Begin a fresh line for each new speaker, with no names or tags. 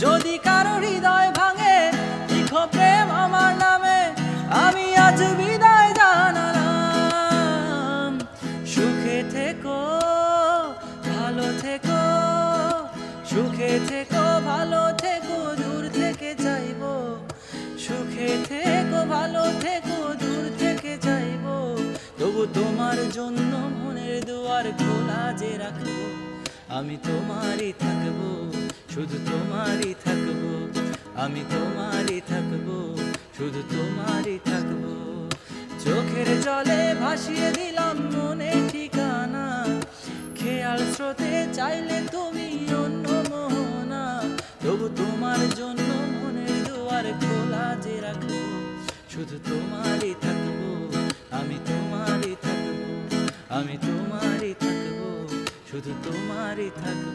যদি কারো হৃদয় ভাঙে লিখো প্রেম আমার নামে, আমি আজ বিদায় জানালাম। সুখে থেকো ভালো থেকো, সুখে থেকো ভালো থেকো, দূর থেকে চাইবো। সুখে থেকো ভালো থেকো, দূর থেকে চাইবো। তবু তোমার জন্য মনের দুয়ার খোলা যে রাখবো, আমি তোমারই থাকবো, শুধু তোমারই থাকবো। আমি তোমারই থাকবো, শুধু তোমারই থাকবো। চোখের জলে ভাসিয়ে দিলাম মনে ঠিকানা, খেয়াল স্রোতে চাইলে তুমি অন্য মোহনা। তবু তোমার জন্য মনের দুয়ার খোলা যে রাখবো, শুধু তোমারই থাকবো, আমি তোমারই থাকবো। আমি তোমারই থাকবো, শুধু তোমারই থাকবো।